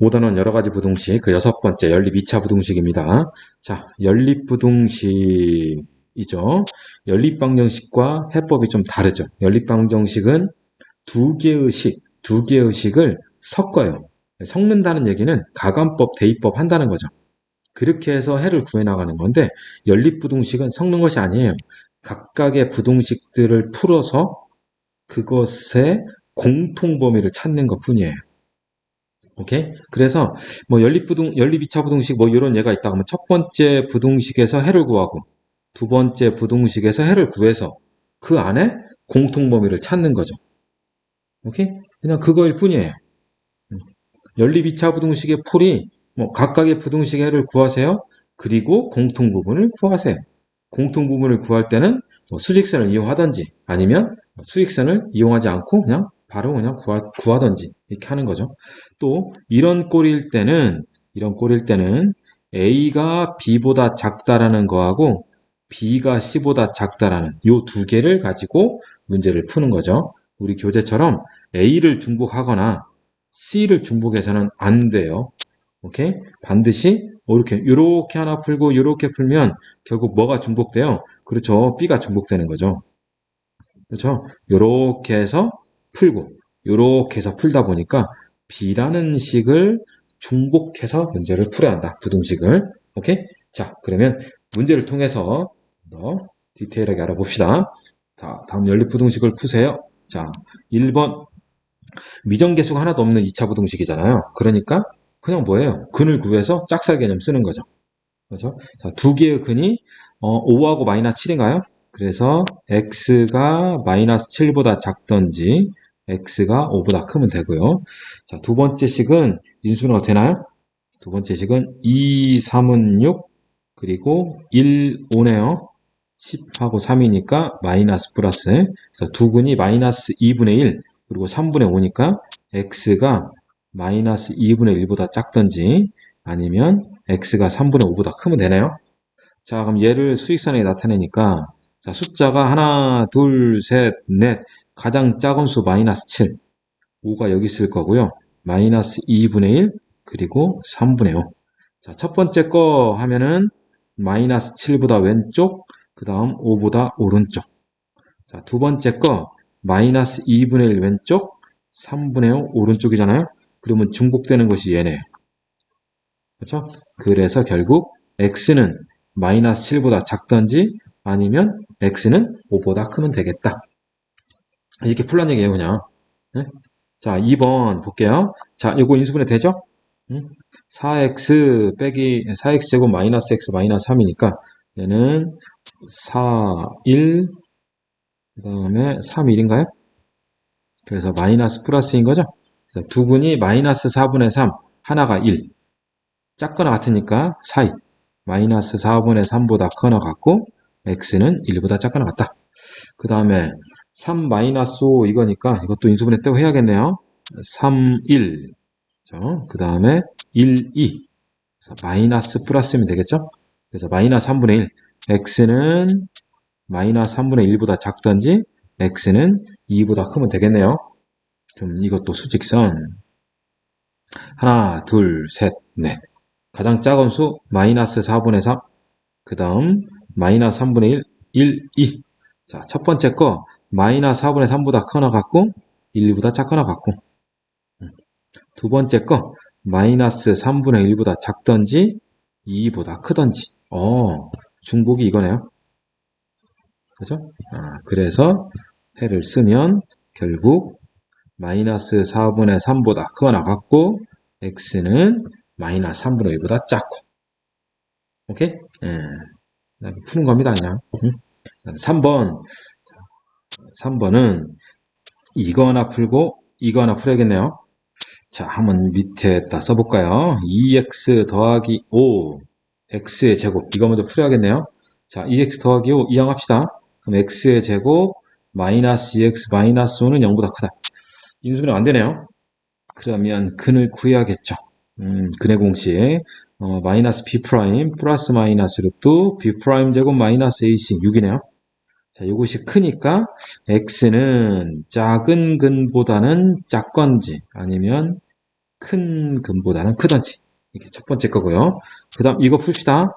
5단원 여러가지 부등식 그 6번째 연립 2차 부등식입니다. 자, 연립부등식이죠. 연립방정식과 해법이 좀 다르죠. 연립방정식은 두 개의 식을 섞어요. 섞는다는 얘기는 가관법, 대입법 한다는 거죠. 그렇게 해서 해를 구해나가는 건데 연립부등식은 섞는 것이 아니에요. 각각의 부등식들을 풀어서 그것의 공통범위를 찾는 것 뿐이에요. 오케이? 그래서 뭐 연립 2차 부등식 뭐 이런 예가 있다 하면 첫 번째 부등식에서 해를 구하고 두 번째 부등식에서 해를 구해서 그 안에 공통 범위를 찾는 거죠. 오케이? 그냥 그거일 뿐이에요. 연립 2차 부등식의 풀이 뭐 각각의 부등식의 해를 구하세요. 그리고 공통 부분을 구하세요. 공통 부분을 구할 때는 뭐 수직선을 이용하든지 아니면 수직선을 이용하지 않고 그냥 바로 그냥 구하든지 이렇게 하는 거죠. 또 이런 꼴일 때는 A가 B보다 작다라는 거하고 B가 C보다 작다라는 이 두 개를 가지고 문제를 푸는 거죠. 우리 교재처럼 A를 중복하거나 C를 중복해서는 안 돼요. 오케이? 반드시 이렇게 하나 풀고 이렇게 풀면 결국 뭐가 중복돼요? 그렇죠. B가 중복되는 거죠. 그렇죠? 이렇게 해서 풀고 이렇게 해서 풀다 보니까 B라는 식을 중복해서 문제를 풀어야 한다. 부등식을. 오케이? 자, 그러면 문제를 통해서 더 디테일하게 알아봅시다. 자, 다음 연립부등식을 푸세요. 자, 1번 미정계수가 하나도 없는 2차 부등식이잖아요. 그러니까 그냥 뭐예요? 근을 구해서 짝살 개념 쓰는 거죠. 그렇죠? 자, 두 개의 근이 5하고 마이너스 7인가요? 그래서 x가 마이너스 7보다 작던지 x가 5보다 크면 되고요. 자, 두 번째 식은 인수분해가 되나요? 두 번째 식은 2, 3은 6 그리고 1, 5네요. 10하고 3이니까 마이너스 플러스. 그래서 두 근이 마이너스 2분의 1 그리고 3분의 5니까 x가 마이너스 2분의 1보다 작던지 아니면 x가 3분의 5보다 크면 되네요. 자, 그럼 얘를 수직선에 나타내니까 자, 숫자가 하나, 둘, 셋, 넷 가장 작은 수 마이너스 7 5가 여기 있을 거고요. 마이너스 2분의 1 그리고 3분의 5. 자, 첫 번째 거 하면은 마이너스 7보다 왼쪽 그 다음 5보다 오른쪽. 자, 두 번째 거 마이너스 2분의 1 왼쪽 3분의 5 오른쪽이잖아요. 그러면 중복되는 것이 얘네요. 그렇죠? 그래서 결국 x는 마이너스 7보다 작던지 아니면 x는 5보다 크면 되겠다. 이렇게 풀란 얘기예요, 그냥. 네? 자, 2번 볼게요. 자, 이거 인수분해 되죠? 4x 빼기 4x제곱 마이너스 x 마이너스 3이니까 얘는 4, 1, 그 다음에 3, 1인가요? 그래서 마이너스 플러스인 거죠? 그래서 두 분이 마이너스 4분의 3, 하나가 1. 작거나 같으니까 사이. 마이너스 4분의 3보다 커나 같고 x는 1보다 작거나 같다. 그 다음에 3 마이너스 5 이거니까 이것도 인수분해 떼고 해야겠네요. 3, 1. 그 다음에 1, 2. 그래서 마이너스 플러스면 되겠죠? 그래서 마이너스 3분의 1. x는 마이너스 3분의 1보다 작던지 x는 2보다 크면 되겠네요. 그럼 이것도 수직선. 하나, 둘, 셋, 넷. 가장 작은 수 마이너스 4분의 3. 그 다음 마이너스 3분의 1, 1, 2. 자, 첫 번째 거 마이너스 4분의 3보다 커나 같고 1보다 작거나 같고 두 번째 거 마이너스 3분의 1보다 작던지 2보다 크던지 중복이 이거네요. 그죠? 그래서 해를 쓰면 결국 마이너스 4분의 3보다 크거나 같고 x는 마이너스 3분의 1보다 작고 오케이? 푸는 겁니다 그냥. 3번은 이거 하나 풀고 이거 하나 풀어야겠네요. 자, 한번 밑에다 써볼까요? 2x 더하기 5 x의 제곱 이거 먼저 풀어야겠네요. 자, 2x 더하기 5 이항합시다. 그럼 x의 제곱 마이너스 2x 마이너스 5는 0보다 크다. 인수분해 안 되네요. 그러면 근을 구해야겠죠. 근의 공식 마이너스 b 프라임 플러스 마이너스 루트 b 프라임 제곱 마이너스 ac 6이네요. 자, 이것이 크니까 x는 작은 근보다는 작건지 아니면 큰 근보다는 크던지. 이게 첫 번째 거고요. 그 다음 이거 풉시다.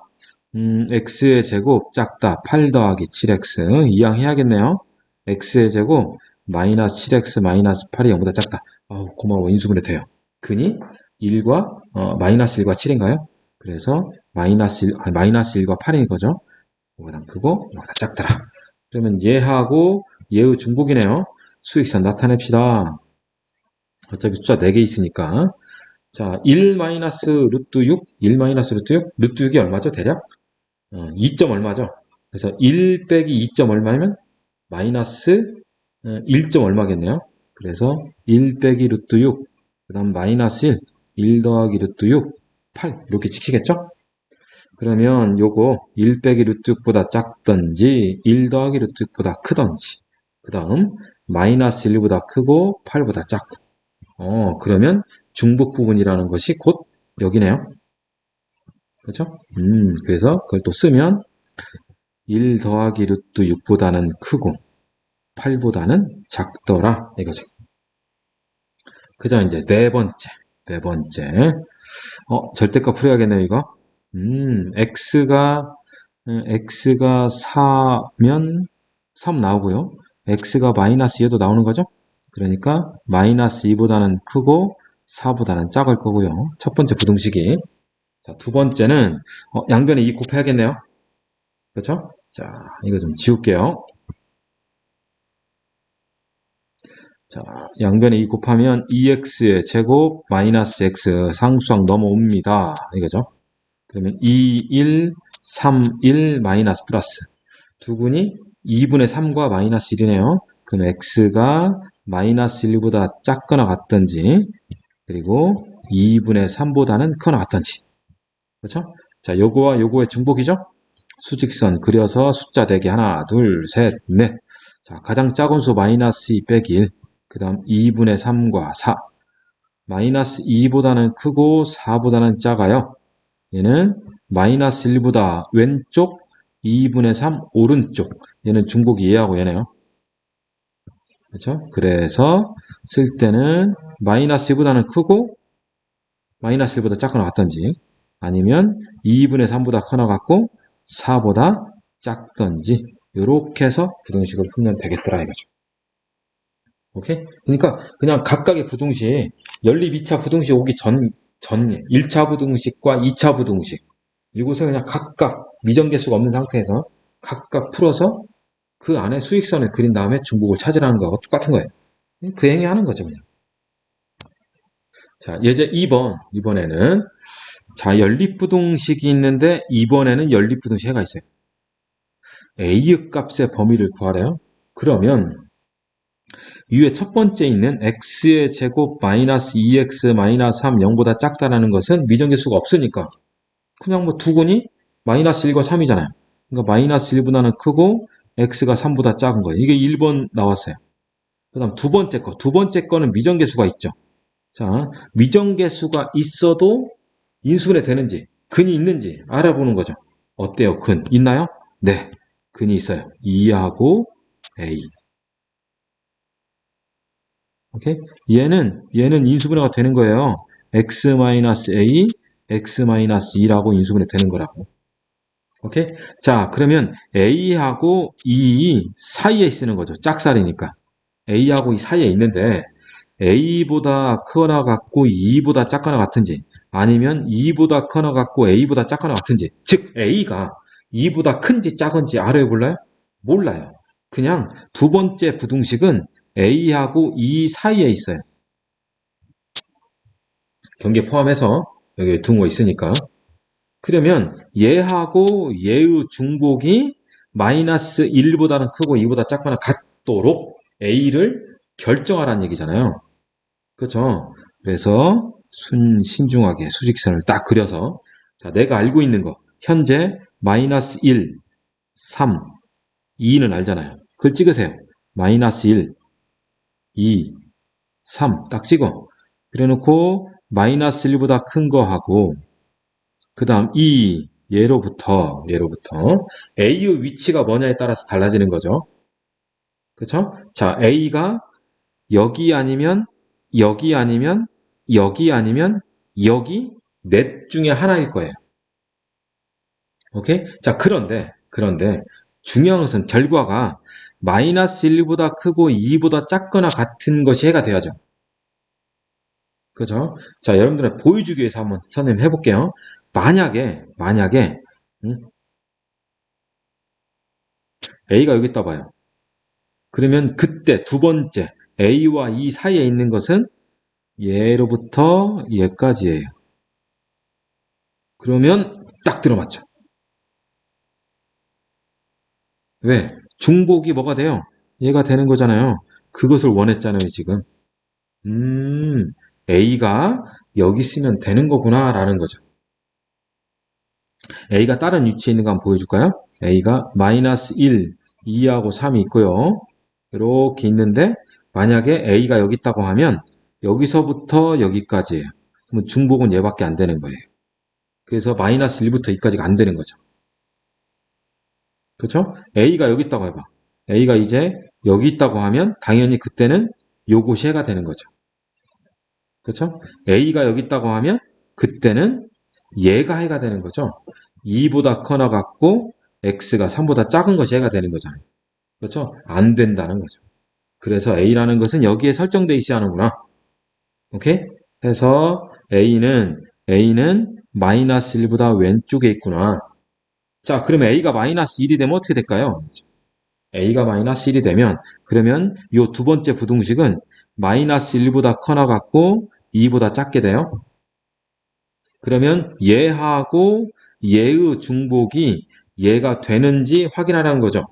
x의 제곱 작다. 8 더하기 7x. 이항 해야겠네요. x의 제곱 마이너스 7x 마이너스 8이 0보다 작다. 아우, 고마워. 인수분해 돼요. 근이 1과, 마이너스 1과 7인가요? 그래서 마이너스 1과 8인 거죠. 이거보다 크고, 이거보다 작더라. 그러면 얘하고 얘의 중복이네요. 수익선 나타냅시다. 어차피 숫자 4개 있으니까. 자, 1 마이너스 루트 6, 1 마이너스 루트 6, 루트 6이 얼마죠? 대략? 2점 얼마죠? 그래서 1 빼기 2점 얼마면 마이너스 1점 얼마겠네요. 그래서 1 빼기 루트 6, 그 다음 마이너스 1, 1 더하기 루트 6, 8 이렇게 지키겠죠? 그러면 요거 1 빼기 루트 6보다 작던지 1 더하기 루트 6보다 크던지 그 다음 마이너스 1보다 크고 8보다 작고 그러면 중복 부분이라는 것이 곧 여기네요. 그렇죠? 그래서 그걸 또 쓰면 1 더하기 루트 6보다는 크고 8보다는 작더라 이거죠. 그죠? 이제 네 번째. 절대값 풀어야겠네요, 이거. x가 4면 3 나오고요. x가 마이너스 2에도 나오는 거죠? 그러니까 마이너스 2보다는 크고 4보다는 작을 거고요. 첫 번째 부등식이. 자, 두 번째는 양변에 2 곱해야겠네요. 그렇죠? 자, 이거 좀 지울게요. 자, 양변에 2 곱하면 2x의 제곱 마이너스 x 상수항 넘어옵니다. 이거죠? 그러면 2, 1, 3, 1 마이너스 플러스 두근이 2분의 3과 마이너스 1이네요. 그럼 x가 마이너스 1보다 작거나 같던지 그리고 2분의 3보다는 크거나 같던지 그렇죠? 자, 요거와 요거의 중복이죠? 수직선 그려서 숫자 대기 하나, 둘, 셋, 넷. 자, 가장 작은 수 마이너스 2 빼기 1. 그 다음 2분의 3과 4. 마이너스 2보다는 크고 4보다는 작아요. 얘는 마이너스 1보다 왼쪽, 2분의 3 오른쪽. 얘는 중복이 얘하고 얘네요. 그렇죠? 그래서 쓸 때는 마이너스 2보다는 크고 마이너스 1보다 작거나 같던지 아니면 2분의 3보다 커나 같고 4보다 작던지 이렇게 해서 부등식을 풀면 되겠더라 이거죠. 오케이? 그러니까 그냥 각각의 부등식 연립 2차 부등식 오기 전 1차 부등식과 2차 부등식 이곳에 그냥 각각 미정계수가 없는 상태에서 각각 풀어서 그 안에 수익선을 그린 다음에 중복을 찾으라는 거하고 똑같은 거예요. 그 행위 하는 거죠 그냥. 자, 예제 2번에는 자, 연립부등식이 있는데 이번에는 연립부등식 가 있어요. A의 값의 범위를 구하래요. 그러면 위에 첫 번째 있는 x의 제곱 마이너스 2x 마이너스 3 0보다 작다라는 것은 미정계수가 없으니까 그냥 뭐 두근이 마이너스 1과 3이잖아요. 그러니까 마이너스 1보다는 크고 x가 3보다 작은 거예요. 이게 1번 나왔어요. 그 다음 두 번째 거는 미정계수가 있죠. 자, 미정계수가 있어도 인수분해 되는지 근이 있는지 알아보는 거죠. 어때요? 근 있나요? 네, 근이 있어요. 2하고 A. 오케이? 얘는 인수분해가 되는 거예요. x-a, x-2라고 인수분해 되는 거라고. 오케이? 자, 그러면 A하고 E 사이에 쓰는 거죠. 짝살이니까. A하고 E 사이에 있는데 A보다 크거나 같고 E보다 작거나 같은지 아니면 E보다 크거나 같고 A보다 작거나 같은지 즉 A가 E보다 큰지 작은지 알아요? 몰라요? 몰라요. 그냥 두 번째 부등식은 A하고 E 사이에 있어요. 경계 포함해서 여기 둥어 있으니까 그러면 얘하고 얘의 중복이 마이너스 1보다는 크고 2보다 작거나 같도록 A를 결정하라는 얘기잖아요. 그렇죠? 그래서 신중하게 수직선을 딱 그려서 자, 내가 알고 있는 거 현재 마이너스 1, 3, 2는 알잖아요. 그걸 찍으세요. 마이너스 1, 2, 3 딱 찍어. 그래놓고 마이너스 1보다 큰 거 하고 그 다음 2 얘로부터 A의 위치가 뭐냐에 따라서 달라지는 거죠. 그렇죠? 자, A가 여기 아니면 여기 아니면 여기 넷 중에 하나일 거예요. 오케이? 자, 그런데 중요한 것은 결과가 마이너스 1보다 크고 2보다 작거나 같은 것이 해가 돼야죠. 그죠? 자, 여러분들은 보여주기 위해서 한번 선생님 해볼게요. 만약에, A가 여기 있다 봐요. 그러면 그때 두 번째, A와 E 사이에 있는 것은 얘로부터 얘까지예요. 그러면 딱 들어맞죠. 왜? 중복이 뭐가 돼요? 얘가 되는 거잖아요. 그것을 원했잖아요, 지금. A가 여기 쓰면 되는 거구나, 라는 거죠. A가 다른 위치에 있는 거 한번 보여줄까요? A가 마이너스 1, 2하고 3이 있고요. 이렇게 있는데, 만약에 A가 여기 있다고 하면, 여기서부터 여기까지예요. 그러면 중복은 얘밖에 안 되는 거예요. 그래서 마이너스 1부터 2까지가 안 되는 거죠. 그렇죠? A가 여기 있다고 해봐. A가 이제 여기 있다고 하면 당연히 그때는 요것이 해가 되는 거죠. 그렇죠? A가 여기 있다고 하면 그때는 얘가 해가 되는 거죠. 2보다 커나 같고 X가 3보다 작은 것이 해가 되는 거잖아요. 그렇죠? 안 된다는 거죠. 그래서 A라는 것은 여기에 설정돼 있어야 하는구나. 오케이? 해서 A는 마이너스 1보다 왼쪽에 있구나. 자, 그러면 A가 마이너스 1이 되면 어떻게 될까요? A가 마이너스 1이 되면 그러면 이 두 번째 부등식은 마이너스 1보다 커나 같고 2보다 작게 돼요. 그러면 얘하고 얘의 중복이 얘가 되는지 확인하라는 거죠.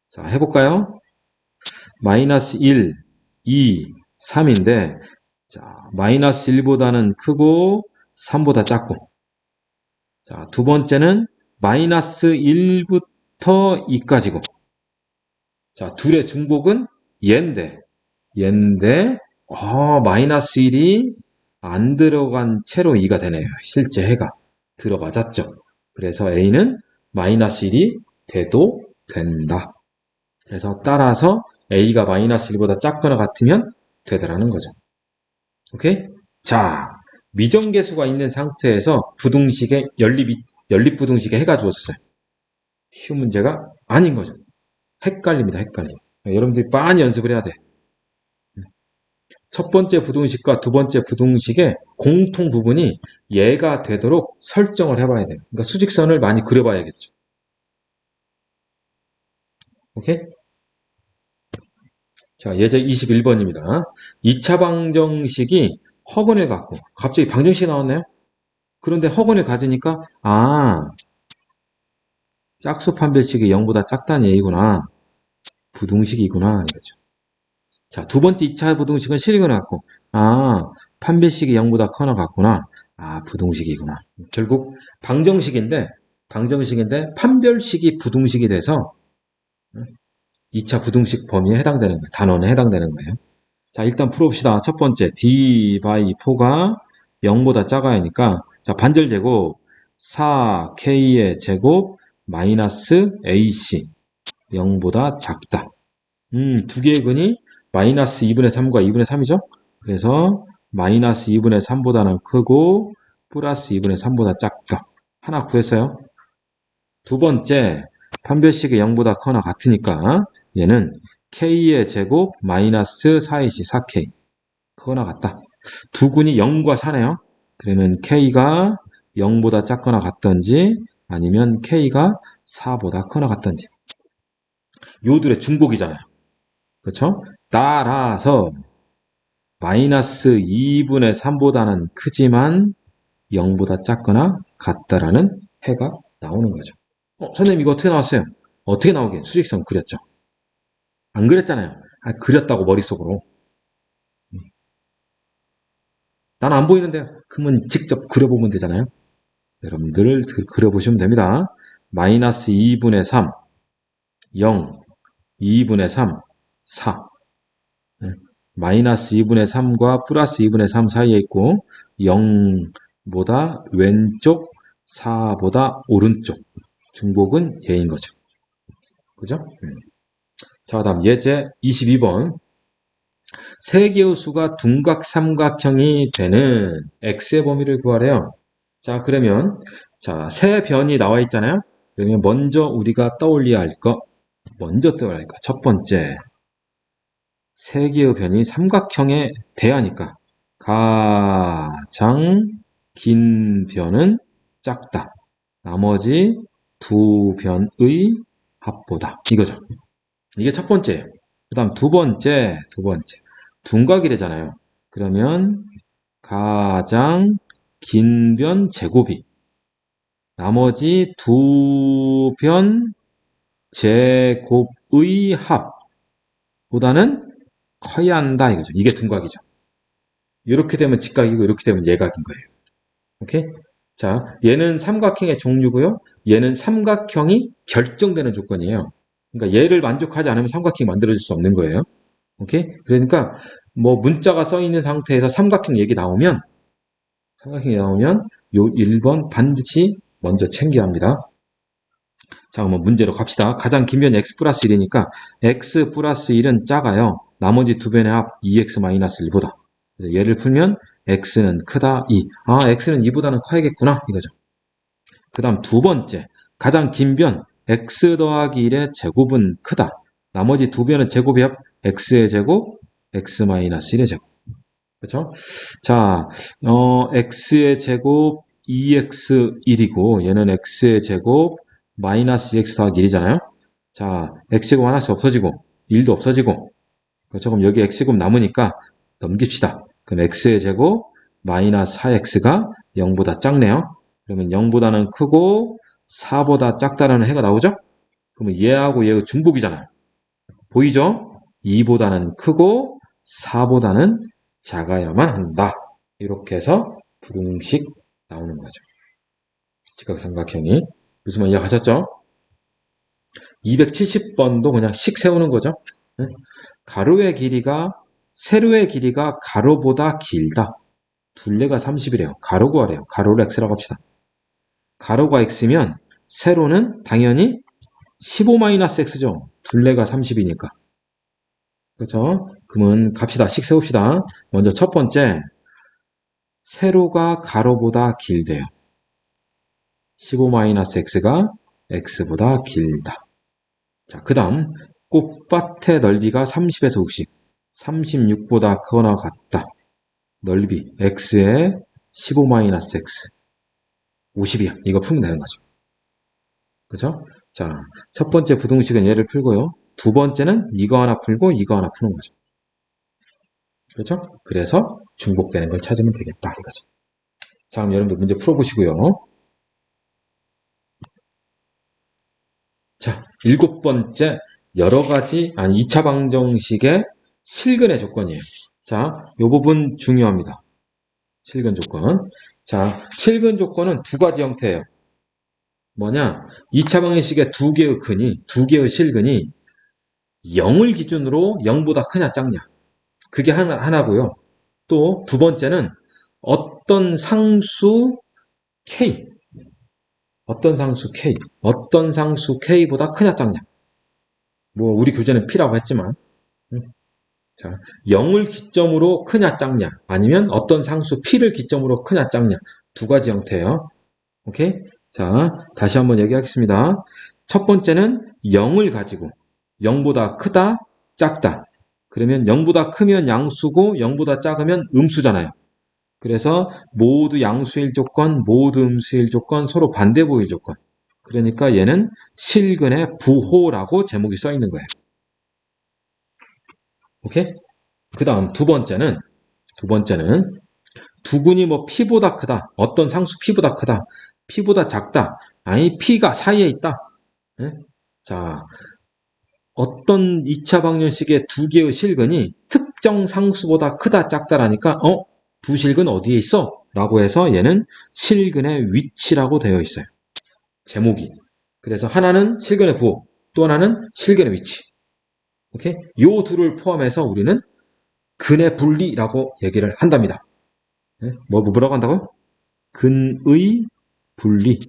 자, 해볼까요? 마이너스 1, 2, 3인데 자, 마이너스 1보다는 크고 3보다 작고 자, 두 번째는 마이너스 1부터 2까지고 자, 둘의 중복은 얘인데 마이너스 1이 안 들어간 채로 2가 되네요. 실제 해가 들어맞았죠. 그래서 A는 마이너스 1이 돼도 된다. 그래서 따라서 A가 마이너스 1보다 작거나 같으면 되더라는 거죠. 오케이? 자, 미정계수가 있는 상태에서 부등식에 연립부등식에 해가 주어졌어요. 쉬운 문제가 아닌 거죠. 헷갈립니다. 헷갈림. 여러분들이 많이 연습을 해야 돼. 첫 번째 부등식과 두 번째 부등식의 공통 부분이 얘가 되도록 설정을 해봐야 돼요. 그러니까 수직선을 많이 그려봐야겠죠. 오케이? 자, 예제 21번입니다. 2차 방정식이 허근을 갖고 갑자기 방정식이 나왔네요. 그런데 허근을 가지니까 짝수 판별식이 0보다 작다는 얘기구나. 부등식이구나 이거죠. 자, 두 번째 2차 부등식은 실근을 갖고 판별식이 0보다 커나 같구나. 부등식이구나. 결국 방정식인데 판별식이 부등식이 돼서 2차 부등식 범위에 해당되는 거예요. 단원에 해당되는 거예요. 자, 일단 풀어봅시다. 첫 번째 D by 4가 0보다 작아야 하니까 자, 반절 제곱 4K의 제곱 마이너스 AC 0보다 작다. 두 개의 근이 마이너스 2분의 3과 2분의 3이죠? 그래서 마이너스 2분의 3보다는 크고 플러스 2분의 3보다 작다. 하나 구했어요. 두 번째, 판별식이 0보다 커나 같으니까 얘는 K의 제곱 마이너스 4AC 4K. 크거나 같다. 두 근이 0과 4네요. 그러면 K가 0보다 작거나 같던지 아니면 K가 4보다 커나 같던지. 요들의 중복이잖아요. 그렇죠? 따라서 마이너스 2분의 3보다는 크지만 0보다 작거나 같다라는 해가 나오는 거죠. 선생님 이거 어떻게 나왔어요? 어떻게 나오게? 수직선 그렸죠? 안 그렸잖아요. 그렸다고 머릿속으로. 난 안 보이는데요. 그러면 직접 그려보면 되잖아요. 여러분들 그려보시면 됩니다. 마이너스 2분의 3, 0, 2분의 3, 4. 마이너스 2분의 3과 플러스 2분의 3 사이에 있고 0보다 왼쪽, 4보다 오른쪽. 중복은 얘인 거죠. 그죠? 자, 다음 예제 22번. 세 개의 수가 둔각 삼각형이 되는 x의 범위를 구하래요. 자, 그러면 자, 세 변이 나와 있잖아요. 그러면 먼저 우리가 떠올려야 할 거, 첫 번째, 세 개의 변이 삼각형에 대하니까 가장 긴 변은 작다. 나머지 두 변의 합보다. 이거죠. 이게 첫 번째예요. 그 다음 두 번째. 둔각이래잖아요. 그러면 가장 긴 변 제곱이 나머지 두 변 제곱의 합보다는 커야 한다 이거죠. 이게 둔각이죠. 이렇게 되면 직각이고 이렇게 되면 예각인 거예요. 오케이? 자, 얘는 삼각형의 종류고요. 얘는 삼각형이 결정되는 조건이에요. 그러니까 얘를 만족하지 않으면 삼각형이 만들어질 수 없는 거예요. 오케이? 그러니까 뭐 문자가 써 있는 상태에서 삼각형이 나오면 요 1번 반드시 먼저 챙겨야 합니다. 자, 그러면 문제로 갑시다. 가장 긴 변이 x 플러스 1이니까 x 플러스 1은 작아요. 나머지 두 변의 합 2x 마이너스 1보다. 그래서 얘를 풀면 x는 크다 2. 아, x는 2보다는 커야겠구나 이거죠. 그 다음 두 번째, 가장 긴 변 x 더하기 1의 제곱은 크다. 나머지 두 변의 제곱의 합 x의 제곱, x 마이너스 1의 제곱. 그렇죠? 자, x의 제곱 2x1이고 얘는 x의 제곱 마이너스 2x 더하기 1이잖아요. 자, x제곱 하나씩 없어지고 1도 없어지고 그렇죠? 그럼 여기 x제곱 남으니까 넘깁시다. 그럼 x의 제곱 마이너스 4x가 0보다 작네요. 그러면 0보다는 크고 4보다 작다라는 해가 나오죠? 그러면 얘하고 얘의 중복이잖아요. 보이죠? 2보다는 크고 4보다는 작아야만 한다. 이렇게 해서 부등식 나오는 거죠. 직각삼각형이. 무슨 말 이해가셨죠? 270번도 그냥 식 세우는 거죠. 가로의 길이가 세로의 길이가 가로보다 길다. 둘레가 30이래요. 가로 구하래요. 가로를 x라고 합시다. 가로가 x면 세로는 당연히 15-x죠. 둘레가 30이니까. 그렇죠? 그러면 갑시다. 식 세웁시다. 먼저 첫 번째, 세로가 가로보다 길대요. 15-x가 x보다 길다. 자, 그 다음 꽃밭의 넓이가 30에서 60, 36보다 크거나 같다. 넓이 x에 15-x, 50이야. 이거 풀면 되는 거죠. 그죠? 자, 첫 번째 부등식은 얘를 풀고요. 두 번째는 이거 하나 풀고 이거 하나 푸는 거죠. 그렇죠? 그래서 중복되는 걸 찾으면 되겠다 이거죠. 자, 그럼 여러분들 문제 풀어보시고요. 자, 7번째 여러 가지 2차 방정식의 실근의 조건이에요. 자, 이 부분 중요합니다. 실근 조건. 자, 실근 조건은 두 가지 형태예요. 뭐냐? 2차 방정식의 두 개의 실근이 0을 기준으로 0보다 크냐 작냐. 그게 하나고요. 또 두 번째는 어떤 상수 K, 어떤 상수 K보다 크냐 작냐. 뭐 우리 교재는 P라고 했지만 자, 0을 기점으로 크냐 작냐 아니면 어떤 상수 P를 기점으로 크냐 작냐 두 가지 형태예요. 오케이? 자, 다시 한번 얘기하겠습니다. 첫 번째는 0을 가지고 0보다 크다, 작다. 그러면 0보다 크면 양수고 0보다 작으면 음수잖아요. 그래서 모두 양수일 조건, 모두 음수일 조건, 서로 반대 보일 조건. 그러니까 얘는 실근의 부호라고 제목이 써 있는 거예요. 오케이? 그 다음 두 번째는 두근이 뭐 P보다 크다. 어떤 상수 P보다 크다. P보다 작다. 아니 P가 사이에 있다. 네? 자, 어떤 2차 방정식의 두 개의 실근이 특정 상수보다 크다 작다라니까 두 실근 어디에 있어? 라고 해서 얘는 실근의 위치라고 되어 있어요. 제목이. 그래서 하나는 실근의 부호, 또 하나는 실근의 위치. 오케이? 요 둘을 포함해서 우리는 근의 분리라고 얘기를 한답니다. 네? 뭐라고 한다고요? 근의 분리.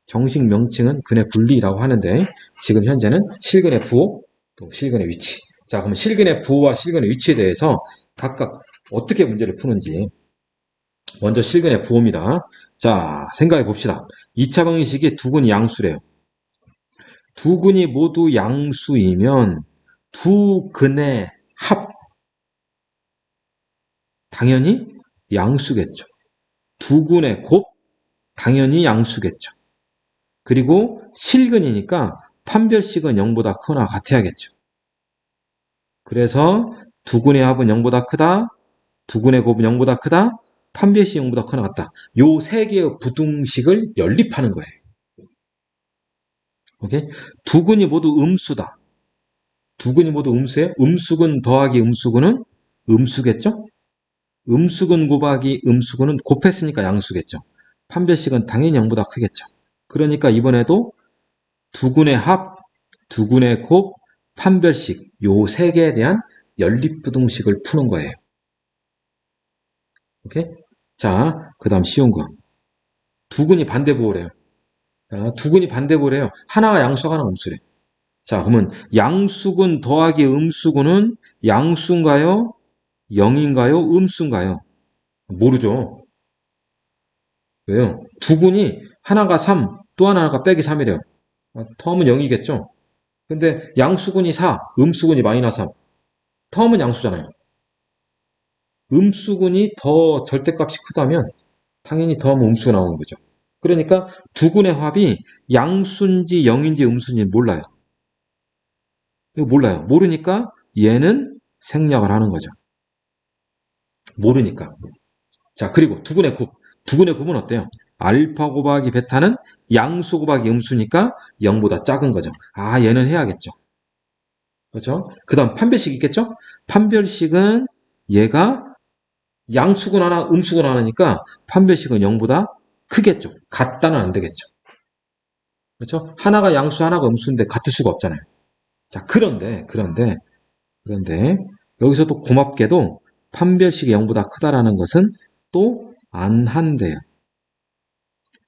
정식 명칭은 근의 분리라고 하는데 지금 현재는 실근의 부호, 또 실근의 위치 자, 그럼 실근의 부호와 실근의 위치에 대해서 각각 어떻게 문제를 푸는지. 먼저 실근의 부호입니다. 자, 생각해 봅시다. 2차 방정식이 두 근이 양수래요. 두 근이 모두 양수이면 두 근의 합, 당연히 양수겠죠. 두 근의 곱, 당연히 양수겠죠. 그리고 실근이니까 판별식은 0보다 크거나 같아야겠죠. 그래서 두 근의 합은 0보다 크다, 두 근의 곱은 0보다 크다, 판별식 0보다 크거나 같다. 요 세 개의 부등식을 연립하는 거예요. 오케이? 두 근이 모두 음수다. 두 근이 모두 음수예요? 음수근 더하기 음수근은 음수겠죠? 음수근 곱하기 음수근은 곱했으니까 양수겠죠. 판별식은 당연히 0보다 크겠죠. 그러니까 이번에도 두 근의 합, 두 근의 곱, 판별식 요 세 개에 대한 연립부등식을 푸는 거예요. 오케이? 자, 그 다음 쉬운 거. 두 근이 반대부호래요. 두 근이 반대부호래요. 하나가 양수, 하나가 음수래. 자, 그러면 양수근 더하기 음수근은 양수인가요? 0인가요? 음수인가요? 모르죠. 왜요? 두 근이 하나가 3, 또 하나가 빼기 3이래요. 텀은 0이겠죠? 근데 양수근이 4, 음수근이 마이너스 3. 텀은 양수잖아요. 음수근이 더 절대값이 크다면 당연히 더 음수가 나오는 거죠. 그러니까 두 근의 합이 양수인지 0인지 음수인지 몰라요. 이거 몰라요. 모르니까 얘는 생략을 하는 거죠. 모르니까. 자, 그리고 두 근의 곱. 두 근의 곱은 어때요? 알파 곱하기 베타는 양수 곱하기 음수니까 0보다 작은 거죠. 아, 얘는 해야겠죠. 그렇죠? 그 다음 판별식 있겠죠? 판별식은 얘가 양수근 하나, 음수근 하나니까 판별식은 0보다 크겠죠. 같다는 안 되겠죠. 그렇죠? 하나가 양수, 하나가 음수인데 같을 수가 없잖아요. 자, 그런데 여기서 또 고맙게도 판별식이 0보다 크다라는 것은 또 안 한대요.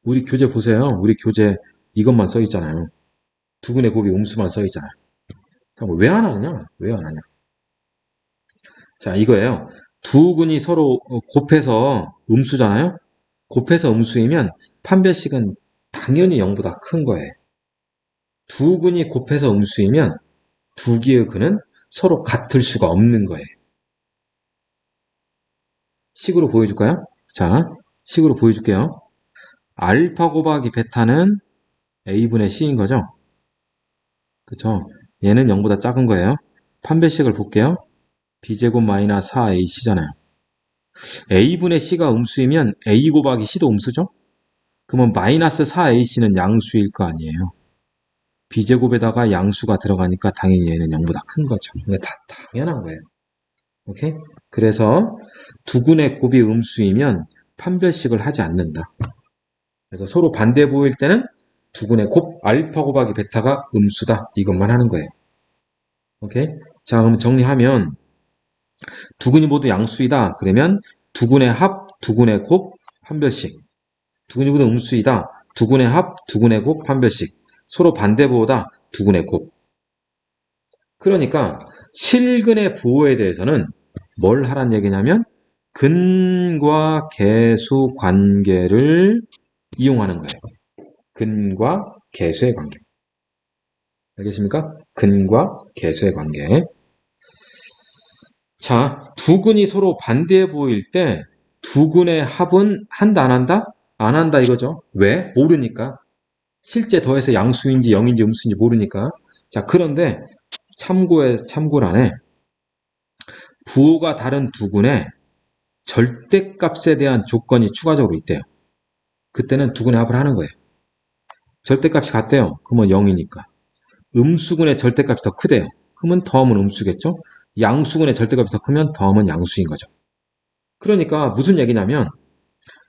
우리 교재 보세요. 우리 교재 이것만 써 있잖아요. 두근의 곱이 음수만 써 있잖아요. 왜 안 하느냐? 왜 안 하냐? 자, 이거예요. 두 근이 서로 곱해서 음수잖아요. 곱해서 음수이면 판별식은 당연히 0보다 큰 거예요. 두 근이 곱해서 음수이면 두 개의 근은 서로 같을 수가 없는 거예요. 식으로 보여줄까요? 자, 식으로 보여줄게요. 알파 곱하기 베타는 a분의 c인 거죠? 그쵸? 얘는 0보다 작은 거예요. 판별식을 볼게요. b제곱 마이너스 4ac잖아요. a분의 c가 음수이면 a 곱하기 c도 음수죠? 그러면 마이너스 4ac는 양수일 거 아니에요. b제곱에다가 양수가 들어가니까 당연히 얘는 0보다 큰 거죠. 이게 다 당연한 거예요. 오케이? 그래서 두 근의 곱이 음수이면 판별식을 하지 않는다. 그래서 서로 반대 부호일 때는 두 근의 곱 알파 곱하기 베타가 음수다. 이것만 하는 거예요. 오케이? 자, 그럼 정리하면 두 근이 모두 양수이다. 그러면 두 근의 합, 두 근의 곱, 판별식. 두 근이 모두 음수이다. 두 근의 합, 두 근의 곱, 판별식. 서로 반대 부호다. 두 근의 곱. 그러니까 실근의 부호에 대해서는 뭘 하란 얘기냐면 근과 계수 관계를 이용하는 거예요. 근과 계수의 관계. 알겠습니까? 근과 계수의 관계. 자, 두 근이 서로 반대해 보일 때 두 근의 합은 한다, 안 한다? 안 한다 이거죠. 왜? 모르니까. 실제 더해서 양수인지 0인지 음수인지 모르니까. 자, 그런데 참고란에 부호가 다른 두 근의 절대값에 대한 조건이 추가적으로 있대요. 그때는 두 근의 합을 하는 거예요. 절대값이 같대요. 그러면 0이니까. 음수근의 절대값이 더 크대요. 그러면 더하면 음수겠죠? 양수근의 절대값이 더 크면 더하면 양수인 거죠. 그러니까 무슨 얘기냐면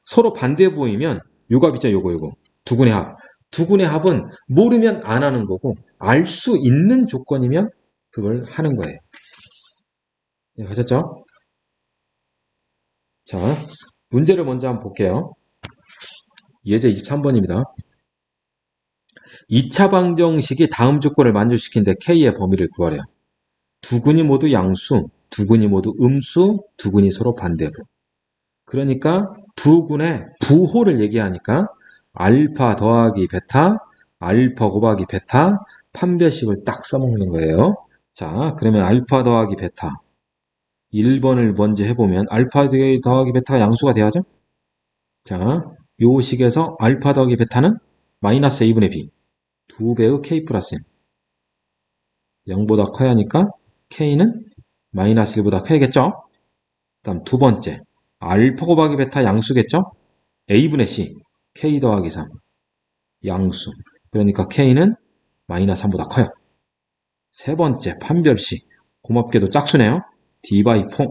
서로 반대 부호이면 요 값 있죠, 요거. 두 근의 합. 두 근의 합은 모르면 안 하는 거고 알 수 있는 조건이면 그걸 하는 거예요. 네, 하셨죠? 자, 문제를 먼저 한번 볼게요. 예제 23번입니다. 2차 방정식이 다음 조건을 만족시키는데 K의 범위를 구하래요. 두 근이 모두 양수, 두 근이 모두 음수, 두 근이 서로 반대부. 그러니까 두 근의 부호를 얘기하니까 알파 더하기 베타, 알파 곱하기 베타, 판별식을 딱 써먹는 거예요. 자, 그러면 알파 더하기 베타. 1번을 먼저 해보면 알파 더하기 베타가 양수가 돼야죠? 자, 요 식에서 알파 더하기 베타는 마이너스 a분의 b. 2배의 k 플러스 1. 0보다 커야 하니까 k는 마이너스 1보다 커야겠죠? 다음 두 번째. 알파 곱하기 베타 양수겠죠? a분의 c. k 더하기 3. 양수. 그러니까 k는 마이너스 3보다 커요. 세 번째. 판별식. 고맙게도 짝수네요. d 바이 4.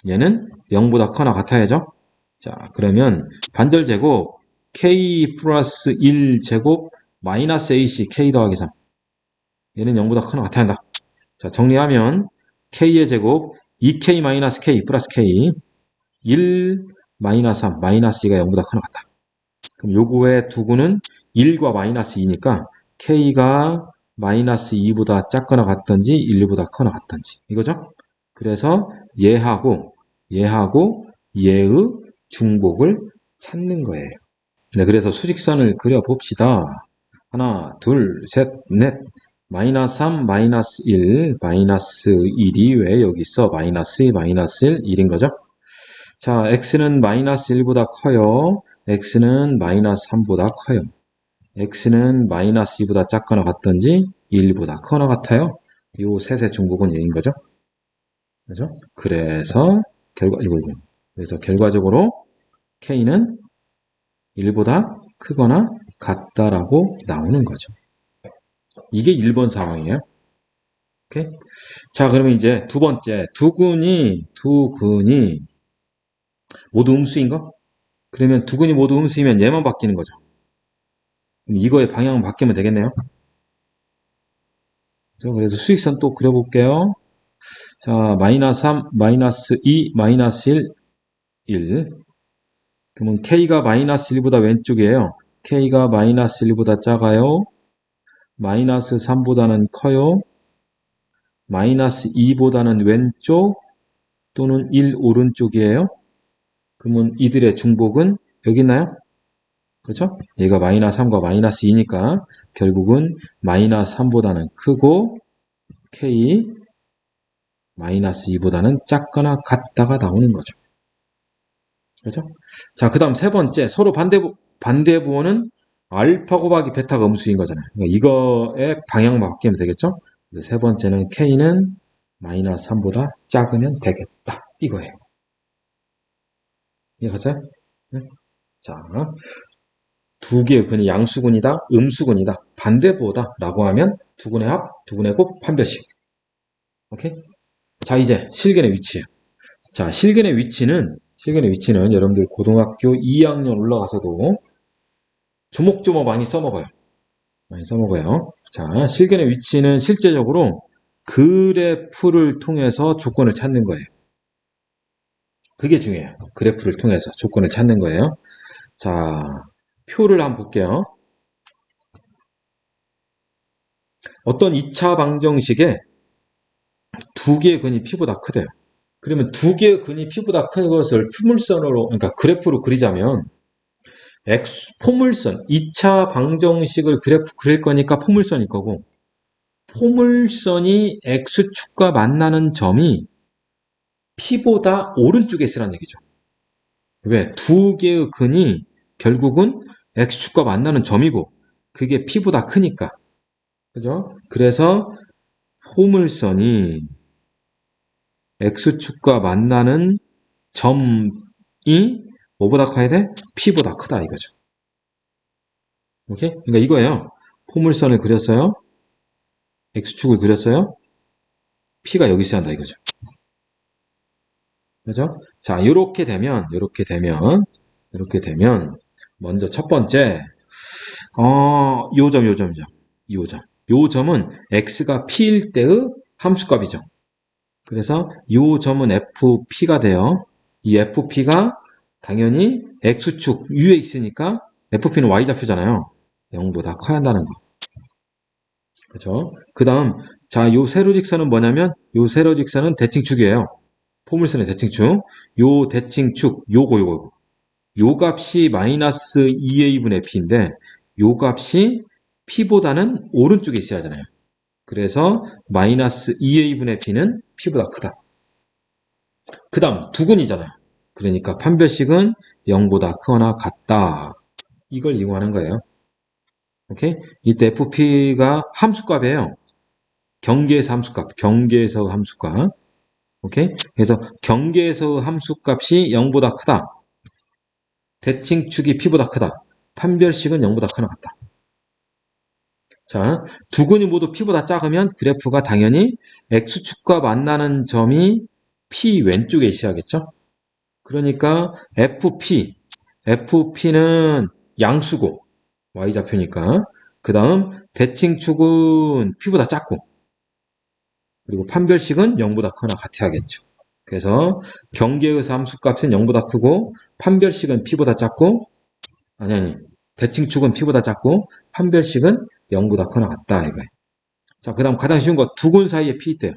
얘는 0보다 커나 같아야죠? 자, 그러면 반절 제곱 k 플러스 1 제곱 마이너스 ac k 더하기 3. 얘는 0보다 커나 같아야 한다. 자, 정리하면 k의 제곱 2k 마이너스 k 플러스 k 1 마이너스 3 마이너스 2가 0보다 커나 같다. 그럼 요거의 두구는 1과 마이너스 2니까 k가 마이너스 2보다 작거나 같던지 1보다 커나 같던지 이거죠? 그래서 얘하고 얘의 중복을 찾는 거예요. 네, 그래서 수직선을 그려봅시다. 하나, 둘, 셋, 넷. 마이너스 3, 마이너스 1, 마이너스 1이 왜 여기 있어? 마이너스 2, 마이너스 1, 1인 거죠? 자, x는 마이너스 1보다 커요. x는 마이너스 3보다 커요. x는 마이너스 2보다 작거나 같던지 1보다 커나 같아요. 요 셋의 중복은 얘인 거죠? 그죠? 그래서 그래서 결과적으로 k는 1보다 크거나 같다라고 나오는 거죠. 이게 1번 상황이에요. 오케이? 자, 그러면 이제 두 번째. 두 근이 모두 음수인 거? 그러면 두 근이 모두 음수이면 얘만 바뀌는 거죠. 그럼 이거의 방향만 바뀌면 되겠네요. 그래서 수직선 또 그려볼게요. 자, 마이너스 3, 마이너스 2, 마이너스 1, 1. 그러면 k가 마이너스 1보다 왼쪽이에요. k가 마이너스 1보다 작아요. 마이너스 3보다는 커요. 마이너스 2보다는 왼쪽 또는 1 오른쪽이에요. 그러면 이들의 중복은 여기 있나요? 그렇죠? 얘가 마이너스 3과 마이너스 2니까 결국은 마이너스 3보다는 크고 k 마이너스 2보다는 작거나 같다가 나오는 거죠. 그렇죠? 자, 그 다음 세 번째 서로 반대부호는 알파 곱하기 베타가 음수인 거잖아요. 그러니까 이거의 방향만 바뀌면 되겠죠? 그래서 세 번째는 k는 마이너스 3보다 작으면 되겠다. 이거예요. 이해가세요? 네? 자, 두 개의 근이 양수근이다, 음수근이다, 반대부호다 라고 하면 두 근의 합, 두 근의 곱, 판별식. 오케이? 자, 이제 실근의 위치예요. 자, 실근의 위치는 여러분들 고등학교 2학년 올라가서도 조목조목 많이 써먹어요. 자, 실근의 위치는 실제적으로 그래프를 통해서 조건을 찾는 거예요. 그게 중요해요. 그래프를 통해서 조건을 찾는 거예요. 자, 표를 한번 볼게요. 어떤 2차 방정식에 두 개의 근이 P보다 크대요. 그러면 두 개의 근이 P보다 큰 것을 포물선으로, 그러니까 그래프로 그리자면 포물선, 2차 방정식을 그래프 그릴 거니까 포물선일 거고 포물선이 X축과 만나는 점이 P보다 오른쪽에 있으라는 얘기죠. 왜? 두 개의 근이 결국은 X축과 만나는 점이고 그게 P보다 크니까. 그죠? 그래서 포물선이 X축과 만나는 점이 뭐보다 커야 돼? P보다 크다 이거죠. 오케이? 그러니까 이거예요. 포물선을 그렸어요. X축을 그렸어요. P가 여기 있어야 한다 이거죠. 그죠? 자, 이렇게 되면 먼저 첫 번째 요 점은 x가 p일 때의 함수값이죠. 그래서 요 점은 fp가 돼요. 이 fp가 당연히 x축 위에 있으니까 fp는 y좌표잖아요. 0보다 커야 한다는 거. 그죠? 그 다음, 자, 요 세로직선은 뭐냐면, 요 세로직선은 대칭축이에요. 포물선의 대칭축. 요 대칭축, 요거. 요 값이 마이너스 2a분의 p인데, 요 값이 p보다는 오른쪽에 있어야 하잖아요. 그래서 마이너스 2a분의 p는 p보다 크다. 그 다음, 두근이잖아요. 그러니까 판별식은 0보다 크거나 같다. 이걸 이용하는 거예요. 오케이? 이때 fp가 함수값이에요. 경계에서 함수값, 경계에서 함수값. 오케이? 그래서 경계에서 함수값이 0보다 크다. 대칭축이 p보다 크다. 판별식은 0보다 크거나 같다. 자, 두 근이 모두 p보다 작으면 그래프가 당연히 x축과 만나는 점이 p 왼쪽에 있어야겠죠? 그러니까 FP는 양수고 y좌표니까 그 다음 대칭축은 p보다 작고 그리고 판별식은 0보다 크거나 같아야겠죠. 그래서 경계의서 함수값은 0보다 크고 판별식은 p보다 작고 아니 대칭축은 p보다 작고 판별식은 0보다 크거나 같다 이거예요. 자, 그 다음 가장 쉬운 거 두 근 사이에 p 있대요.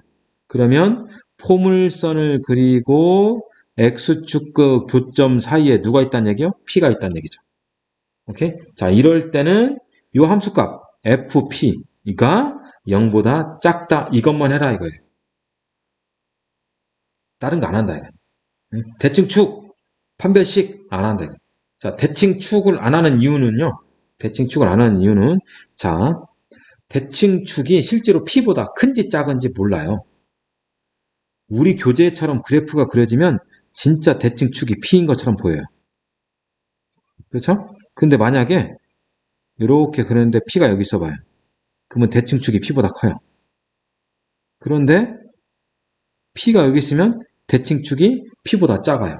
그러면 포물선을 그리고 x축 그 교점 사이에 누가 있다는 얘기요? p가 있다는 얘기죠. 오케이? 자, 이럴 때는 이 함수값 fp가 0보다 작다 이것만 해라 이거예요. 다른 거 안 한다 이거예요. 대칭축, 판별식 안 한다 이거예요. 자, 대칭축을 안 하는 이유는요. 대칭축을 안 하는 이유는 자, 대칭축이 실제로 p보다 큰지 작은지 몰라요. 우리 교재처럼 그래프가 그려지면 진짜 대칭축이 p인 것처럼 보여요. 그렇죠? 근데 만약에 이렇게 그렸는데 p가 여기 있어봐요. 그러면 대칭축이 p보다 커요. 그런데 p가 여기 있으면 대칭축이 p보다 작아요.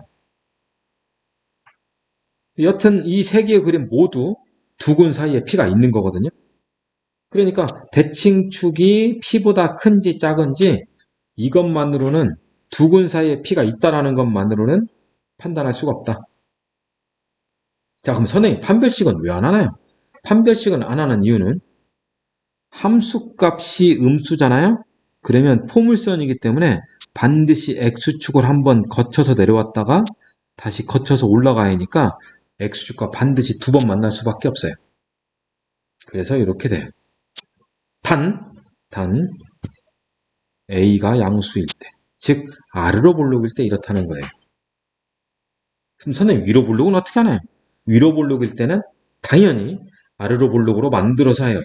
여튼 이 세 개의 그림 모두 두 근 사이에 p가 있는 거거든요. 그러니까 대칭축이 p보다 큰지 작은지 이것만으로는 두 근 사이에 p가 있다라는 것만으로는 판단할 수가 없다. 자, 그럼 선생님 판별식은 왜 안 하나요? 판별식은 안 하는 이유는 함수값이 음수잖아요? 그러면 포물선이기 때문에 반드시 x축을 한번 거쳐서 내려왔다가 다시 거쳐서 올라가야 하니까 x축과 반드시 두 번 만날 수밖에 없어요. 그래서 이렇게 돼요. 단 a가 양수일 때, 즉 아르로 볼록일 때 이렇다는 거예요. 그럼 선생님 위로 볼록은 어떻게 하나요? 위로 볼록일 때는 당연히 아르로 볼록으로 만들어서 해요.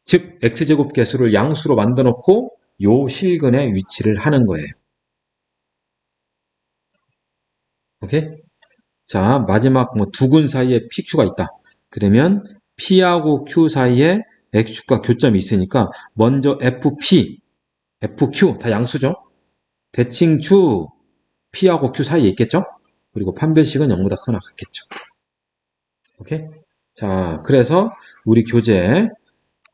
즉 x제곱 개수를 양수로 만들어 놓고 요 실근의 위치를 하는 거예요. 오케이? 자, 마지막 뭐 두 근 사이에 PQ가 있다. 그러면 P하고 Q 사이에 X축과 교점이 있으니까 먼저 FQ 다 양수죠. 대칭축 P하고 Q 사이에 있겠죠? 그리고 판별식은 0보다 크거나 같겠죠. 오케이? 자, 그래서 우리 교재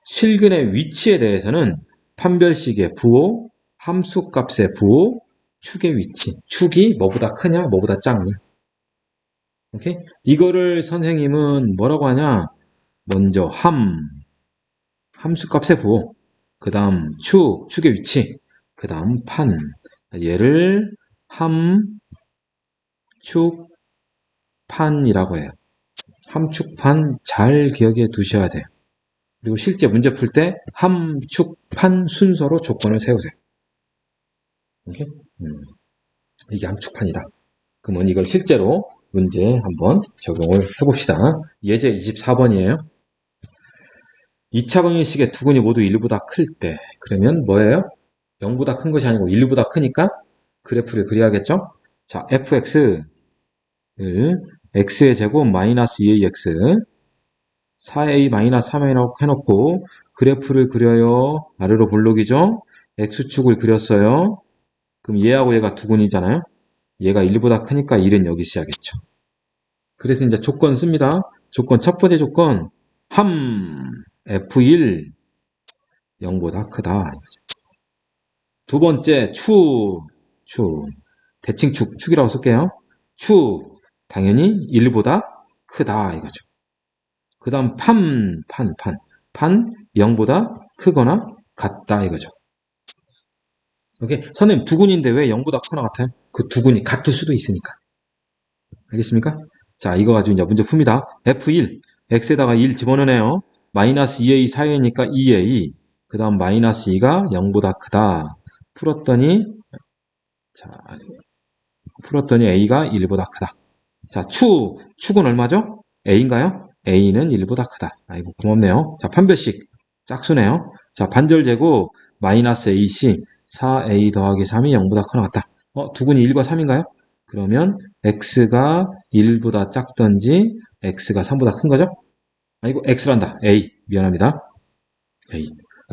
실근의 위치에 대해서는 판별식의 부호, 함수값의 부호, 축의 위치. 축이 뭐보다 크냐, 뭐보다 작냐. 오케이? 이거를 선생님은 뭐라고 하냐? 먼저 함수값의 부호, 그 다음 축의 위치, 그 다음 판. 얘를 함축판이라고 해요. 함축판 잘 기억해 두셔야 돼요. 그리고 실제 문제 풀 때 함축판 순서로 조건을 세우세요. 오케이? 이게 함축판이다. 그러면 이걸 실제로 문제에 한번 적용을 해봅시다. 예제 24번이에요. 2차 방정식의 두 근이 모두 1보다 클 때 그러면 뭐예요? 0보다 큰 것이 아니고 1보다 크니까 그래프를 그려야겠죠? 자, fx를 x의 제곱 마이너스 2ax 4a 마이너스 3a라고 해놓고 그래프를 그려요. 아래로 볼록이죠? x축을 그렸어요. 그럼 얘하고 얘가 두 근이잖아요. 얘가 1보다 크니까 1은 여기 있어야겠죠. 그래서 이제 조건 씁니다. 조건 첫 번째 조건 f1 0보다 크다. 두 번째 축 대칭축이라고 쓸게요. 축 당연히 1보다 크다 이거죠. 그 다음 판 0보다 크거나 같다 이거죠. 오케이. 선생님 두근인데 왜 0보다 크거나 같아요? 그 두근이 같을 수도 있으니까. 알겠습니까? 자, 이거 가지고 이제 문제 풉니다. F1, x에다가 1 집어넣네요. 마이너스 2a 사이니까 2a. 그 다음 마이너스 2가 0보다 크다. 풀었더니, 자, 풀었더니 a가 1보다 크다. 자, 축은 얼마죠? a인가요? a는 1보다 크다. 아이고, 고맙네요. 자, 판별식. 짝수네요. 자, 반절제곱 마이너스 ac 4a 더하기 3이 0보다 크거나 같다. 두근이 1과 3인가요? 그러면 x가 1보다 작던지 x가 3보다 큰 거죠? 아이고, x란다. a. 미안합니다. a.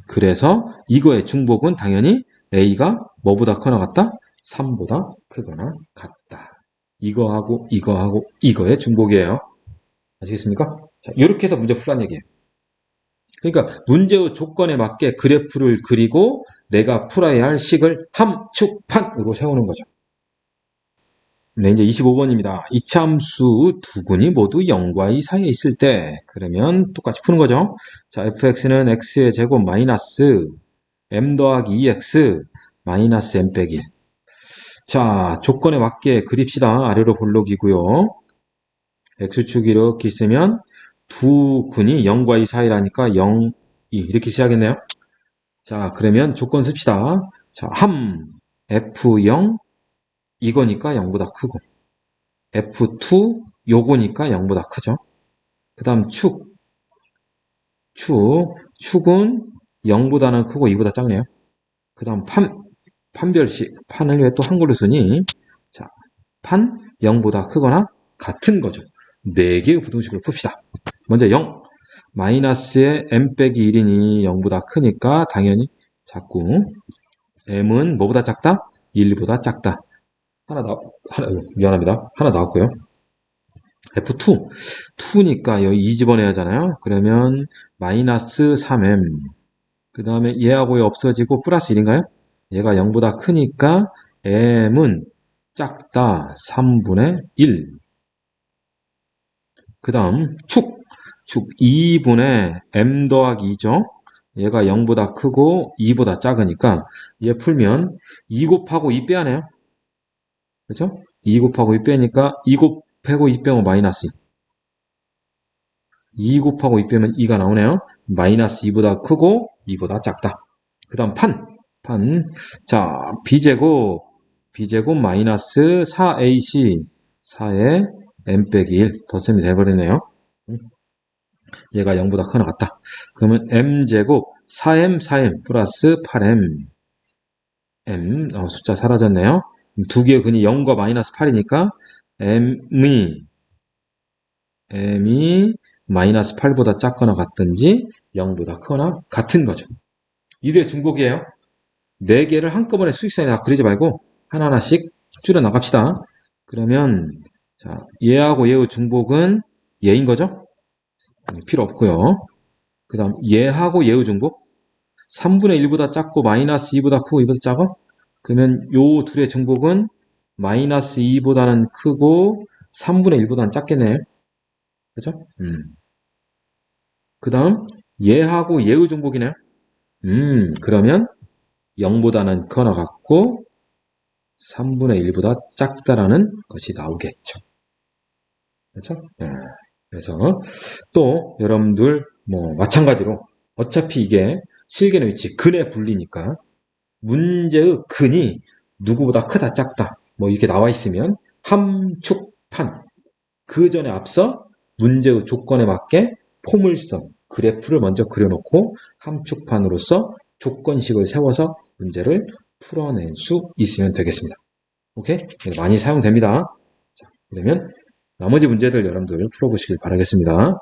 그래서 이거의 중복은 당연히 a가 뭐보다 크거나 같다? 3보다 크거나 같다. 이거하고 이거하고 이거의 중복이에요. 아시겠습니까? 자, 이렇게 해서 문제 풀란 얘기예요. 그러니까 문제의 조건에 맞게 그래프를 그리고 내가 풀어야 할 식을 함축판으로 세우는 거죠. 네, 이제 25번입니다. 이차함수 두 근이 모두 0과 2 사이에 있을 때 그러면 똑같이 푸는 거죠. 자, fx는 x의 제곱 마이너스 m 더하기 2x 마이너스 m 빼기 1. 자, 조건에 맞게 그립시다. 아래로 볼록이고요. x축 이렇게 있으면 두 근이 0과 2 사이라니까 0, 2 이렇게 시작했네요. 자, 그러면 조건 씁시다. 자, 함 f0 이거니까 0보다 크고 f2 요거니까 0보다 크죠. 그 다음 축은 0보다는 크고 2보다 작네요. 그 다음 판별식 판을 왜 또 한글로 쓰니? 자, 판 0보다 크거나 같은 거죠. 4개의 부등식을 풉시다. 먼저 0 마이너스의 m 빼기 1이니 0보다 크니까 당연히 작고 m은 뭐보다 작다? 1보다 작다. 미안합니다. 하나 나왔고요. F2. 2니까 여기 2 집어내야 하잖아요. 그러면 마이너스 3m. 그 다음에 얘하고 얘 없어지고 플러스 1인가요? 얘가 0보다 크니까 m은 작다. 3분의 1. 그 다음 축 2분의 m 더하기 2죠. 얘가 0보다 크고 2보다 작으니까 얘 풀면 2 곱하고 2 빼야네요. 그렇죠? 2 곱하고 2 빼니까 2 곱하고 2 빼면 마이너스 2 곱하고 2 빼면 2가 나오네요. 마이너스 2보다 크고 2보다 작다. 그 다음 판. 자, b제곱 마이너스 4ac 4에 m 빼기 1 덧셈이 돼버리네요. 얘가 0보다 크거나 같다. 그러면 m제곱 4m 플러스 8m 숫자 사라졌네요. 두 개의 근이 0과 마이너스 8이니까 m이 마이너스 8보다 작거나 같든지 0보다 크거나 같은 거죠. 이게 중복이에요. 4개를 한꺼번에 수직선에 다 그리지 말고 하나하나씩 줄여 나갑시다. 그러면 자, 얘하고 얘의 중복은 얘인 거죠? 필요 없고요. 그 다음 얘하고 얘의 중복 3분의 1보다 작고 마이너스 2보다 크고 2보다 작아? 그러면 요 둘의 중복은 마이너스 2보다는 크고 3분의 1보다는 작겠네요. 그죠? 그 다음 얘하고 얘의 중복이네요. 그러면 0보다는 크거나 같고 3분의 1보다 작다라는 것이 나오겠죠. 그렇죠? 그래서 또 여러분들 마찬가지로 어차피 이게 실계의 위치 근에 불리니까 문제의 근이 누구보다 크다 작다 이렇게 나와 있으면 함축판 그 전에 앞서 문제의 조건에 맞게 포물선 그래프를 먼저 그려놓고 함축판으로서 조건식을 세워서 문제를 풀어낼 수 있으면 되겠습니다. 오케이? 많이 사용됩니다. 자, 그러면 나머지 문제들 여러분들 풀어보시길 바라겠습니다.